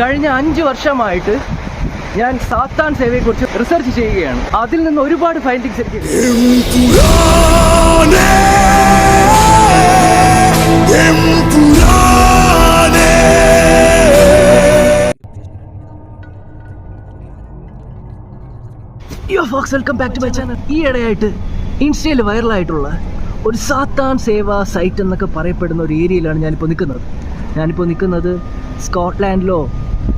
കഴിഞ്ഞ 5 വർഷമായിട്ട് ഞാൻ സാത്താൻ സേവയെക്കുറിച്ച് റിസർച്ച് ചെയ്യുകയാണ്. അതിൽ നിന്ന് ഒരുപാട് ഫൈൻഡിങ്സ് എനിക്ക് welcome back to my channel. ഈ ഇടയായിട്ട് ഇൻസ്റ്റയിൽ വൈറലായിട്ടുള്ള ഒരു സാത്താൻ സേവ സൈറ്റ് എന്നൊക്കെ പറയപ്പെടുന്ന ഒരു ഏരിയയിലാണ് ഞാനിപ്പോൾ നിൽക്കുന്നത്. സ്കോട്ട്ലാൻഡിലോ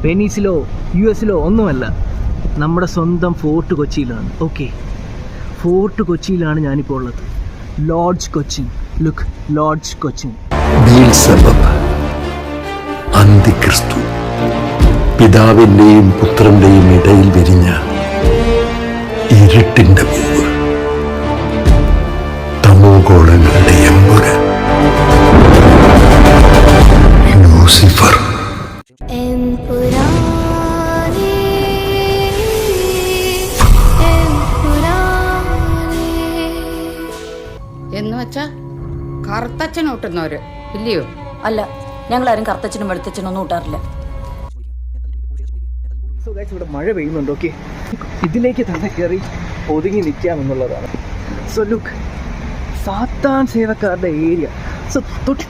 വെനീസിലോ US ഒന്നുമല്ല, നമ്മുടെ സ്വന്തം ഫോർട്ട് കൊച്ചിയിലാണ്. ഓക്കെ, ഫോർട്ട് കൊച്ചിയിലാണ് ഞാനിപ്പോൾ ഉള്ളത്. Lodge Cochin. Look, lodge Cochin. അന്തിക്രിസ്തു പിതാവിൻ്റെയും പുത്രൻ്റെയും ഇടയിൽ വിരിഞ്ഞ ഇരുട്ടിൻ്റെ മുമ്പ്, തമോഗോളങ്ങളുടെ എമ്പുരാൻ ലൂസിഫർ. എന്ന് വെച്ചാ കറുത്തച്ഛൻ ഊട്ടുന്നവര് ഇല്ലയോ? അല്ല, ഞങ്ങളാരും കറുത്തച്ഛനും വെളുത്തച്ഛനും ഒന്നും ഊട്ടാറില്ല. ഇവിടെ മഴ പെയ്യുന്നുണ്ട്. ഓക്കെ, ഇതിലേക്ക് തന്നെ കയറി ഒതുങ്ങി നിൽക്കാമെന്നുള്ളതാണ്. സോ ലുക്ക്, സാത്താൻ സേവക്കാരുടെ ഏരിയ. സോ തൊട്ട്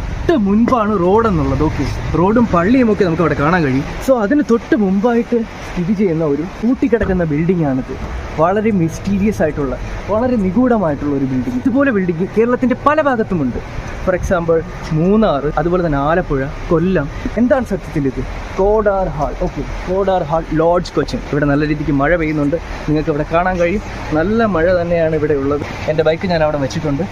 മുൻപാണ് റോഡ് എന്നുള്ളത്. ഓക്കെ, റോഡും പള്ളിയും ഒക്കെ നമുക്ക് അവിടെ കാണാൻ കഴിയും. സോ അതിന് തൊട്ട് മുമ്പായിട്ട് സ്ഥിതി ചെയ്യുന്ന ഒരു കൂട്ടിക്കിടക്കുന്ന ബിൽഡിംഗ് ആണിത്. വളരെ മിസ്റ്റീരിയസ് ആയിട്ടുള്ള, വളരെ നിഗൂഢമായിട്ടുള്ള ഒരു ബിൽഡിംഗ്. ഇതുപോലെ ബിൽഡിംഗ് കേരളത്തിൻ്റെ പല ഭാഗത്തുമുണ്ട്. ഫോർ എക്സാമ്പിൾ മൂന്നാർ, അതുപോലെ തന്നെ ആലപ്പുഴ, കൊല്ലം. എന്താണ് സത്യത്തിൽ ഇത്? Koder hall. Okay, Koder hall lodge Cochin. ഇവിടെ നല്ല രീതിക്ക് മഴ പെയ്യുന്നുണ്ട്, നിങ്ങൾക്ക് ഇവിടെ കാണാൻ കഴിയും. നല്ല മഴ തന്നെയാണ് ഇവിടെ ഉള്ളത്. എൻ്റെ ബൈക്ക് ഞാൻ അവിടെ വെച്ചിട്ടുണ്ട്.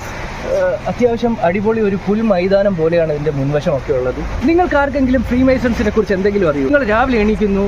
അത്യാവശ്യം അടിപൊളി ഒരു പുൽ മൈതാനം പോലെയാണ് ഇതിൻ്റെ മുൻവശമൊക്കെ ഉള്ളത്. നിങ്ങൾക്ക് ആർക്കെങ്കിലും ഫ്രീമേസൺസിനെ കുറിച്ച് എന്തെങ്കിലും അറിയും? നിങ്ങൾ രാവിലെ എണീക്കുന്നു,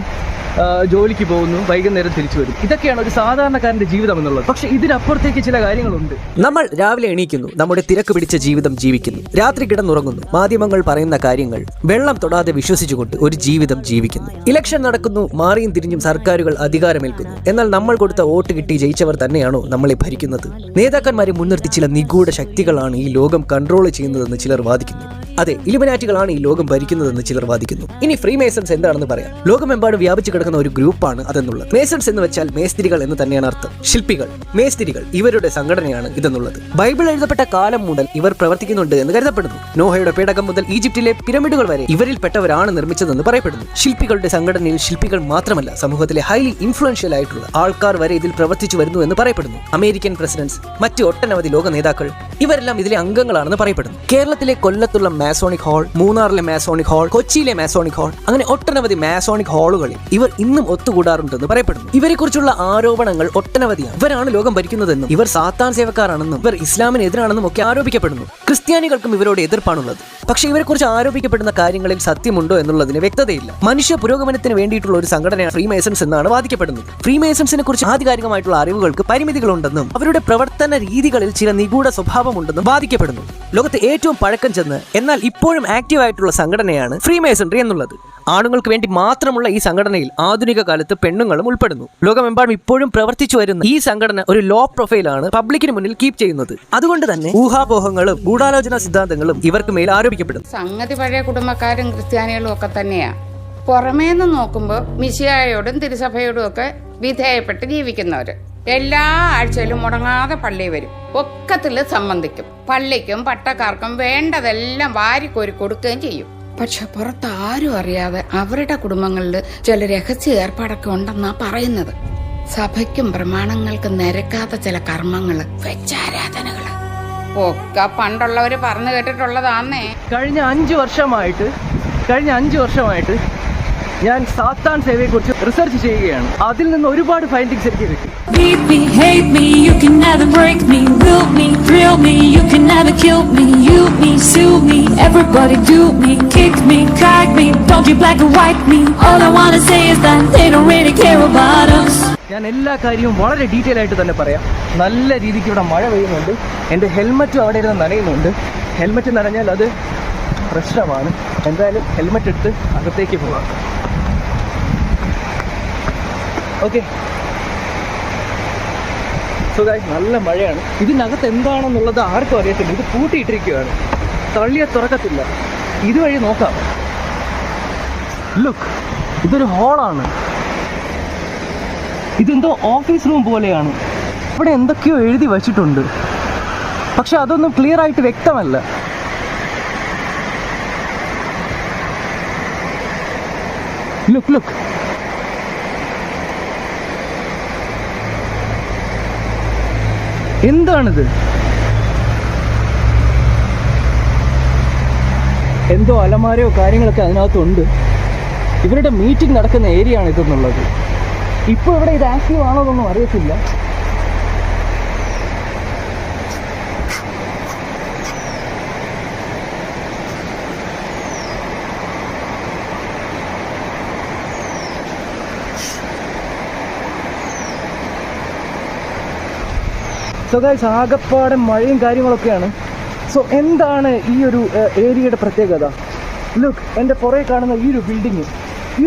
ജോലിക്ക് പോകുന്നു, വൈകുന്നേരം തിരിച്ചു വരും. ഇതൊക്കെയാണ് ഒരു സാധാരണക്കാരൻ്റെ ജീവിതം എന്നുള്ളത്. പക്ഷെ ഇതിനപ്പുറത്തേക്ക് ചില കാര്യങ്ങളുണ്ട്. നമ്മൾ രാവിലെ എണീക്കുന്നു, നമ്മുടെ തിരക്ക് പിടിച്ച ജീവിതം ജീവിക്കുന്നു, രാത്രി കിടന്നുറങ്ങുന്നു, മാധ്യമങ്ങൾ പറയുന്ന കാര്യങ്ങൾ വെള്ളം തൊടാതെ വിശ്വസിച്ചുകൊണ്ട് ഒരു ജീവിതം ജീവിക്കുന്നു. ഇലക്ഷൻ നടക്കുന്നു, മാറിയും തിരിഞ്ഞും സർക്കാരുകൾ അധികാരമേൽക്കുന്നു. എന്നാൽ നമ്മൾ കൊടുത്ത വോട്ട് കിട്ടി ജയിച്ചവർ തന്നെയാണോ നമ്മളെ ഭരിക്കുന്നത്? നേതാക്കന്മാരെ മുൻനിർത്തി ചില നിഗൂഢ ശക്തികളാണ് ഈ ലോകം കൺട്രോൾ ചെയ്യുന്നതെന്ന് ചിലർ വാദിക്കുന്നു. അതെ, ഇലുമിനാറ്റികളാണ് ഈ ലോകം ഭരിക്കുന്നതെന്ന് ചിലർ വാദിക്കുന്നു. ഇനി ഫ്രീ മേസൺസ് എന്താണെന്ന് പറയാം. ലോകമെമ്പാടും വ്യാപിച്ചു കിടക്കുന്ന ഒരു ഗ്രൂപ്പാണ് അതെന്നുള്ളത്. മേസൺസ് എന്ന് വെച്ചാൽ മേസ്തിരികൾ എന്ന് തന്നെയാണ് അർത്ഥം. ശില്പികൾ, മേസ്തിരികൾ, ഇവരുടെ സംഘടനയാണ് ഇതെന്നുള്ളത്. ബൈബിൾ എഴുതപ്പെട്ട കാലം മുതൽ ഇവർ പ്രവർത്തിക്കുന്നുണ്ട് എന്ന് കരുതപ്പെടുന്നു. നോഹയുടെ പേടകം മുതൽ ഈജിപ്തിലെ പിരമിഡുകൾ വരെ ഇവരിൽപ്പെട്ടവരാണ് നിർമ്മിച്ചതെന്ന് പറയപ്പെടുന്നു. ശില്പികളുടെ സംഘടനയിൽ ശില്പികൾ മാത്രമല്ല, സമൂഹത്തിലെ ഹൈലി ഇൻഫ്ലുവൻഷ്യൽ ആയിട്ടുള്ള ആൾക്കാർ വരെ ഇതിൽ പ്രവർത്തിച്ചു വരുന്നു എന്ന് പറയപ്പെടുന്നു. അമേരിക്കൻ പ്രസിഡന്റ്സ്, മറ്റ് ഒട്ടനവധി ലോക നേതാക്കൾ, ഇവരെല്ലാം ഇതിലെ അംഗങ്ങളാണെന്ന് പറയപ്പെടുന്നു. കേരളത്തിലെ കൊല്ലത്തുള്ള മാസോണിക് ഹാൾ, മൂന്നാറിലെ മാസോണിക് ഹാൾ, കൊച്ചിയിലെ മാസോണിക് ഹാൾ, അങ്ങനെ ഒട്ടനവധി മാസോണിക് ഹാളുകളിൽ ഇവർ ഇന്നും ഒത്തുകൂടാറുണ്ടെന്ന് പറയപ്പെടുന്നു. ഇവരെ കുറിച്ചുള്ള ആരോപണങ്ങൾ ഒട്ടനവധിയാണ്. ഇവരാണ് ലോകം ഭരിക്കുന്നതെന്നും ഇവർ സാത്താൻ സേവക്കാരാണെന്നും ഇവർ ഇസ്ലാമിനെതിരാണെന്നും ഒക്കെ ആരോപിക്കപ്പെടുന്നു. ക്രിസ്ത്യാനികൾക്കും ഇവരോട് എതിർപ്പാണുള്ളത്. പക്ഷെ ഇവരെ കുറിച്ച് ആരോപിക്കപ്പെടുന്ന കാര്യങ്ങളിൽ സത്യമുണ്ടോ എന്നുള്ളതിന് വ്യക്തതയില്ല. മനുഷ്യ പുരോഗമനത്തിന് വേണ്ടിയിട്ടുള്ള ഒരു സംഘടനയാണ് ഫ്രീ മേസൺസ് എന്നാണ് വാദിക്കപ്പെടുന്നത്. ഫ്രീ മേസൺസിനെ കുറിച്ച് ആധികാരികമായിട്ടുള്ള അറിവുകൾക്ക് പരിമിതികളുണ്ടെന്നും അവരുടെ പ്രവർത്തന രീതികളിൽ ചില നിഗൂഢ സ്വഭാവമുണ്ടെന്നും വാദിക്കപ്പെടുന്നു. ലോകത്തെ ഏറ്റവും പഴക്കം ചെന്ന് എന്നാൽ ഇപ്പോഴും ആക്റ്റീവ് ആയിട്ടുള്ള സംഘടനയാണ് ഫ്രീ മേസൺറി എന്നുള്ളത്. ആണുങ്ങൾക്ക് വേണ്ടി മാത്രമുള്ള ഈ സംഘടനയിൽ ആധുനിക കാലത്ത് പെണ്ണുങ്ങളും ഉൾപ്പെടുന്നു. ലോകമെമ്പാടും ഇപ്പോഴും പ്രവർത്തിച്ചു വരുന്ന ഈ സംഘടന ഒരു ലോ പ്രൊഫൈലാണ് പബ്ലിക്കിന് മുന്നിൽ കീപ്പ് ചെയ്യുന്നത്. അതുകൊണ്ട് തന്നെ ഊഹാപോഹങ്ങളും ഗൂഢാലോചന സിദ്ധാന്തങ്ങളും ഇവർക്ക് മേൽ ആരോപിക്കപ്പെടും. സംഗതി പഴയ കുടുംബക്കാരും ക്രിസ്ത്യാനികളും ഒക്കെ തന്നെയാ. പുറമേന്ന് നോക്കുമ്പോൾ മിശിഹായോടും തിരുസഭയോടും ഒക്കെ വിധേയപ്പെട്ട് ജീവിക്കുന്നവര്. എല്ലാ ആഴ്ചയിലും മുടങ്ങാതെ പള്ളി വരും, ഒക്കത്തില് സംബന്ധിക്കും, പള്ളിക്കും പട്ടക്കാർക്കും വേണ്ടതെല്ലാം വാരിക്കോരി കൊടുക്കുകയും ചെയ്യും. പക്ഷെ പുറത്ത് ആരും അറിയാതെ അവരുടെ കുടുംബങ്ങളിൽ ചില രഹസ്യ ഏർപ്പാടൊക്കെ ഉണ്ടെന്നാ പറയുന്നത്. സഭയ്ക്കും പ്രമാണങ്ങൾക്കും നിരക്കാത്ത ചില കർമ്മങ്ങള്, വെച്ചാരാധനകള് ഒക്കെ പണ്ടുള്ളവര് പറഞ്ഞു കേട്ടിട്ടുള്ളതാന്നേ. കഴിഞ്ഞ 5 വർഷമായിട്ട് ഞാൻ സാത്താൻ സേവയെക്കുറിച്ച് റിസർച്ച് ചെയ്യുകയാണ്. അതിൽ നിന്ന് ഒരുപാട് ഫൈൻഡിങ്സ് എനിക്ക് കിട്ടി. Beat me, hate me, you can never break me. Will me, thrill me, you can never kill me. You me, sue me, everybody do me. Kick me, crack me, don't you black and white me. All I wanna say is that they don't really care about us. ഞാൻ എല്ലാ കാര്യവും വളരെ detail ആയിട്ട് തന്നെ പറയാം. നല്ല രീതിക്ക് ഇവിടെ മഴ പെയ്യുന്നുണ്ട്. എൻ്റെ ഹെൽമറ്റും അവിടെ ഇരുന്ന് നനയുന്നുണ്ട്. ഹെൽമറ്റ് നനഞ്ഞാൽ അത് പ്രശ്നമാണ്. എന്തായാലും ഹെൽമറ്റ് എടുത്ത് അകത്തേക്ക് പോകാം. ഓക്കെ, സോ ഗൈസ്, നല്ല മഴയാണ്. ഇതിനകത്ത് എന്താണെന്നുള്ളത് ആർക്കും അറിയത്തില്ല. ഇത് പൂട്ടിയിട്ടിരിക്കുകയാണ്, തള്ളിയ തുറക്കത്തില്ല. ഇതുവഴി നോക്കാം. ലുക്ക്, ഇതൊരു ഹാളാണ്. ഇതെന്തോ ഓഫീസ് റൂം പോലെയാണ്. ഇവിടെ എന്തൊക്കെയോ എഴുതി വച്ചിട്ടുണ്ട്, പക്ഷെ അതൊന്നും ക്ലിയർ ആയിട്ട് വ്യക്തമല്ല. ലുക്ക് ലുക്ക്, എന്താണിത്? എന്തോ അലമാരയോ കാര്യങ്ങളൊക്കെ അതിനകത്തുണ്ട്. ഇവരുടെ മീറ്റിംഗ് നടക്കുന്ന ഏരിയ ആണ് ഇതെന്നുള്ളത്. ഇപ്പോൾ ഇവിടെ ഇത് ആക്റ്റീവ് ആണോ എന്നൊന്നും അറിയത്തില്ല. സോ ഗൈസ്, ആകപ്പാടെ മഴയും കാര്യങ്ങളൊക്കെയാണ്. സോ എന്താണ് ഈ ഒരു ഏരിയയുടെ പ്രത്യേകത? ലുക്ക്, എൻ്റെ പുറകെ കാണുന്ന ഈ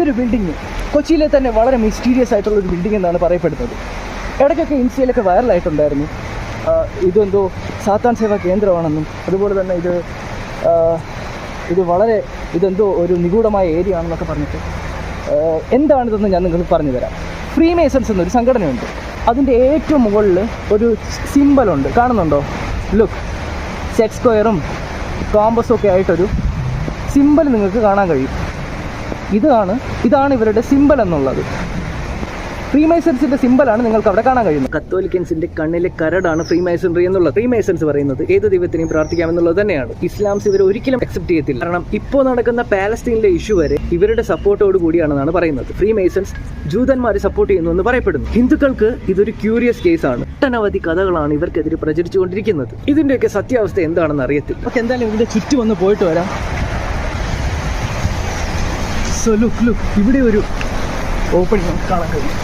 ഒരു ബിൽഡിങ് കൊച്ചിയിലെ തന്നെ വളരെ മിസ്റ്റീരിയസ് ആയിട്ടുള്ള ഒരു ബിൽഡിംഗ് എന്നാണ് പറയപ്പെടുന്നത്. ഇടയ്ക്കൊക്കെ ഇൻസ്റ്റയിലൊക്കെ വൈറലായിട്ടുണ്ടായിരുന്നു. ഇതെന്തോ സാത്താൻ സേവാ കേന്ദ്രമാണെന്നും അതുപോലെ തന്നെ ഇതെന്തോ ഒരു നിഗൂഢമായ ഏരിയ ആണെന്നൊക്കെ പറഞ്ഞിട്ട്. എന്താണിതെന്ന് ഞാൻ നിങ്ങൾക്ക് പറഞ്ഞു തരാം. ഫ്രീ മേസൺസ് എന്നൊരു സംഘടനയുണ്ട്. അതിൻ്റെ ഏറ്റവും മുകളിൽ ഒരു സിമ്പലുണ്ട്, കാണുന്നുണ്ടോ? ലുക്ക്, സെറ്റ് സ്ക്വയറും കോമ്പസും ഒക്കെ ആയിട്ടൊരു സിമ്പൽ നിങ്ങൾക്ക് കാണാൻ കഴിയും. ഇതാണ് ഇവരുടെ സിമ്പൽ എന്നുള്ളത്. ഫ്രീമേസൺസിന്റെ സിമ്പലാണ് നിങ്ങൾക്ക് അവിടെ കാണാൻ കഴിയുന്നത്. കത്തോലിക്കൻസിന്റെ കണ്ണിലെ കരടാണ് ഫ്രീമേസൺറി എന്നുള്ളത്. ഫ്രീമേസൺസ് പറയുന്നത് ഏത് ദൈവത്തിനെയും പ്രാർത്ഥിക്കാമെന്നുള്ളത് തന്നെയാണ്. ഇസ്ലാംസ് ഇവർ ഒരിക്കലും അക്സെപ്റ്റ് ചെയ്യത്തില്ല. കാരണം ഇപ്പോൾ നടക്കുന്ന പാലസ്തീനിലെ ഇഷ്യൂ വരെ ഇവരുടെ സപ്പോർട്ടോട് കൂടിയാണെന്നാണ് പറയുന്നത്. ഫ്രീമേസൺസ് ജൂതന്മാരെ സപ്പോർട്ട് ചെയ്യുന്നു എന്ന് പറയപ്പെടുന്നു. ഹിന്ദുക്കൾക്ക് ഇതൊരു ക്യൂരിയസ് കേസാണ്. ഒട്ടനവധി കഥകളാണ് ഇവർക്കെതിരെ പ്രചരിച്ചുകൊണ്ടിരിക്കുന്നത്. ഇതിന്റെയൊക്കെ സത്യാവസ്ഥ എന്താണെന്ന് അറിയത്തില്ല. നമുക്ക് എന്തായാലും ഇതിന്റെ ചുറ്റും ഒന്ന് പോയിട്ട് വരാം. സോ ലുക്ക്, ഇവിടെ ഒരു ഓപ്പണിംഗ് നമുക്ക് കാണാൻ കഴിയും.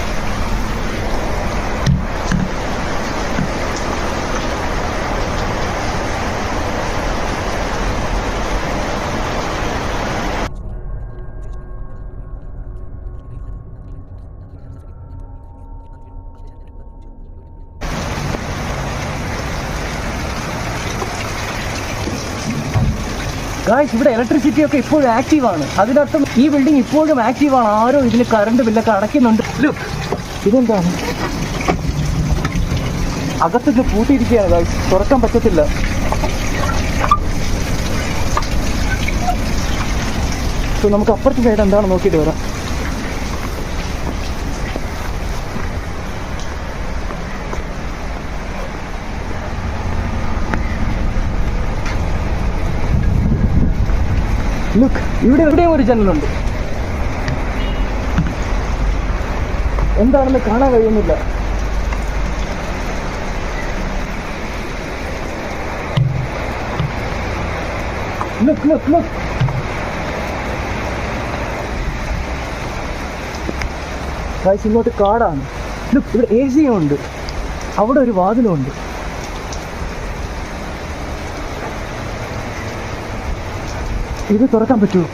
ഗായ്സ്, ഇവിടെ ഇലക്ട്രിസിറ്റി ഒക്കെ ഇപ്പോഴും ആക്റ്റീവാണ്. അതിനർത്ഥം ഈ ബിൽഡിംഗ് ഇപ്പോഴും ആക്റ്റീവാണ്. ആരോ ഇതിന് കറണ്ട് ബില്ലൊക്കെ അടയ്ക്കുന്നുണ്ട്. ലുക്ക്, ഇതെന്താണ്? അകത്തൊക്കെ പൂട്ടിയിരിക്കുകയാണ് ഗായ്സ്, തുറക്കാൻ പറ്റത്തില്ല. സോ നമുക്ക് അപ്പുറത്തെ സൈഡ് എന്താണെന്ന് നോക്കിയിട്ട് വരാം. ലുക്ക്, ഇവിടെയും ഒരു ജനലുണ്ട്. എന്താണെന്ന് കാണാൻ കഴിയുന്നില്ല. ലുക്ക്, ഗൈസ്, ഇങ്ങോട്ട് കാടാണ്. ലുക്ക്, ഇവിടെ AC ഉണ്ട്. അവിടെ ഒരു വാതിലും ഉണ്ട്. ഇത് തുറക്കാൻ പറ്റുമോ?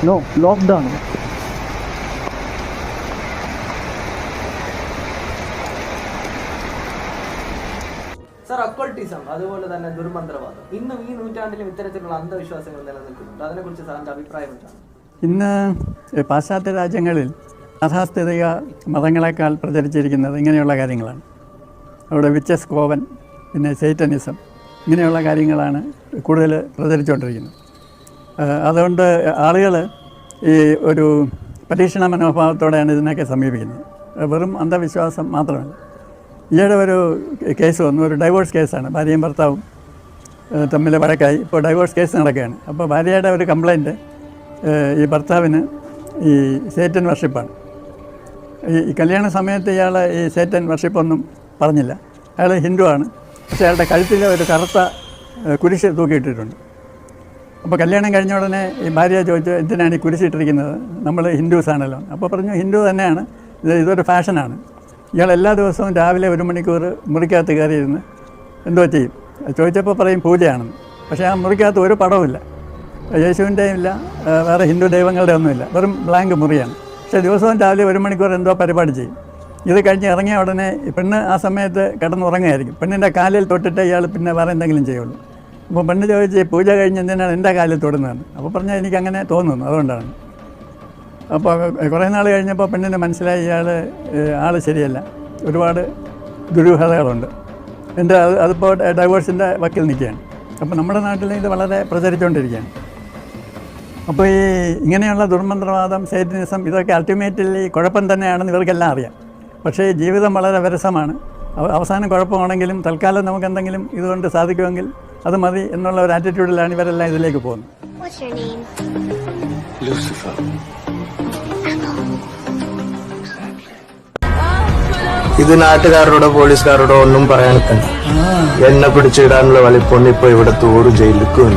നോ, ലോക്ക്ഡ് ആണ്. സർ, ഒക്കൾട്ടിസം അതുപോലെ തന്നെ ദുർമന്ത്രവാദം ഇന്നും ഈ നൂറ്റാണ്ടിലും ഇത്തരത്തിലുള്ള അന്ധവിശ്വാസങ്ങൾ നിലനിൽക്കുന്നുണ്ട്. അതിനെക്കുറിച്ച് സാറിൻ്റെ അഭിപ്രായം എന്താണ്? ഇന്ന് പാശ്ചാത്യ രാജ്യങ്ങളിൽ യാഥാസ്ഥിതിക മതങ്ങളെക്കാൾ പ്രചരിച്ചിരിക്കുന്നത് ഇങ്ങനെയുള്ള കാര്യങ്ങളാണ്. അവിടെ വിച്ചസ് കോവൻ, പിന്നെ സൈറ്റനിസം, ഇങ്ങനെയുള്ള കാര്യങ്ങളാണ് കൂടുതൽ പ്രചരിച്ചുകൊണ്ടിരിക്കുന്നത്. അതുകൊണ്ട് ആളുകൾ ഈ ഒരു പരീക്ഷണ മനോഭാവത്തോടെയാണ് ഇതിനൊക്കെ സമീപിക്കുന്നത്. വെറും അന്ധവിശ്വാസം മാത്രമല്ല. ഈയിടെ ഒരു കേസ് വന്നു, ഒരു ഡൈവോഴ്സ് കേസാണ്. ഭാര്യയും ഭർത്താവും തമ്മിൽ വഴക്കായി. ഇപ്പോൾ ഡൈവോഴ്സ് കേസ് നടക്കുകയാണ്. അപ്പോൾ ഭാര്യയുടെ ഒരു കംപ്ലൈൻറ്റ്, ഈ ഭർത്താവിന് ഈ സേറ്റൻ വർഷിപ്പാണ്. ഈ കല്യാണ സമയത്ത് ഇയാൾ ഈ സേറ്റൻ വർഷിപ്പൊന്നും പറഞ്ഞില്ല. അയാൾ ഹിന്ദുവാണ്, പക്ഷേ അയാളുടെ കഴുത്തിൽ ഒരു കറുത്ത കുരിശ് തൂക്കിയിട്ടിട്ടുണ്ട്. അപ്പോൾ കല്യാണം കഴിഞ്ഞ ഉടനെ ഈ ഭാര്യ ചോദിച്ചു, എന്തിനാണ് ഈ കുരിശിട്ടിരിക്കുന്നത്, നമ്മൾ ഹിന്ദുസാണല്ലോ. അപ്പോൾ പറഞ്ഞു, ഹിന്ദു തന്നെയാണ്, ഇതൊരു ഫാഷനാണ്. ഇയാൾ എല്ലാ ദിവസവും രാവിലെ 1 മണിക്കൂർ മുറിക്കകത്ത് കയറിയിരുന്ന് എന്തോ ചെയ്യും. ചോദിച്ചപ്പോൾ പറയും പൂജയാണെന്ന്. പക്ഷേ ആ മുറിക്കകത്ത് ഒരു പടവുമില്ല, യേശുവിൻ്റെയും ഇല്ല, വേറെ ഹിന്ദു ദൈവങ്ങളുടെ ഒന്നുമില്ല, വെറും ബ്ലാങ്ക് മുറിയാണ്. പക്ഷേ ദിവസവും രാവിലെ 1 മണിക്കൂർ എന്തോ പരിപാടി ചെയ്യും. ഇത് കഴിഞ്ഞ് ഇറങ്ങിയ ഉടനെ പെണ്ണ് ആ സമയത്ത് കിടന്നുറങ്ങുകയായിരിക്കും. പെണ്ണിൻ്റെ കാലിൽ തൊട്ടിട്ട് ഇയാൾ പിന്നെ വേറെ എന്തെങ്കിലും ചെയ്യുള്ളൂ. അപ്പോൾ പെണ്ണ് ചോദിച്ച്, പൂജ കഴിഞ്ഞ് എന്തിനാണ് എൻ്റെ കാലിൽ തൊടുന്നതെന്ന്. അപ്പോൾ പറഞ്ഞാൽ എനിക്കങ്ങനെ തോന്നുന്നു, അതുകൊണ്ടാണ്. അപ്പോൾ കുറേ നാൾ കഴിഞ്ഞപ്പോൾ പെണ്ണിന് മനസ്സിലായി ആൾ ശരിയല്ല, ഒരുപാട് ദുരൂഹതകളുണ്ട്. അതിപ്പോൾ ഡൈവേഴ്സിൻ്റെ വക്കിൽ നിൽക്കുകയാണ്. അപ്പോൾ നമ്മുടെ നാട്ടിൽ ഇത് വളരെ പ്രചരിച്ചുകൊണ്ടിരിക്കുകയാണ്. അപ്പോൾ ഇങ്ങനെയുള്ള ദുർമന്ത്രവാദം, സൈറ്റനിസം ഇതൊക്കെ അൾട്ടിമേറ്റ്ലി കുഴപ്പം തന്നെയാണെന്ന് ഇവർക്കെല്ലാം അറിയാം. പക്ഷേ ജീവിതം വളരെ വിരസമാണ്. അവസാനം കുഴപ്പമാണെങ്കിലും തൽക്കാലം നമുക്ക് എന്തെങ്കിലും ഇതുകൊണ്ട് സാധിക്കുമെങ്കിൽ അത് മതി എന്നുള്ള ഒരു ആറ്റിറ്റ്യൂഡിലാണ് ഇവരെല്ലാം ഇതിലേക്ക് പോകുന്നത്. ഇത് നാട്ടുകാരോടോ പോലീസുകാരോടോ ഒന്നും പറയാൻ തന്നെ എന്നെ പിടിച്ചിടാനുള്ള വലിപ്പൊന്നും ഇപ്പൊ ഇവിടെ തോറും ജയിലിലേക്കും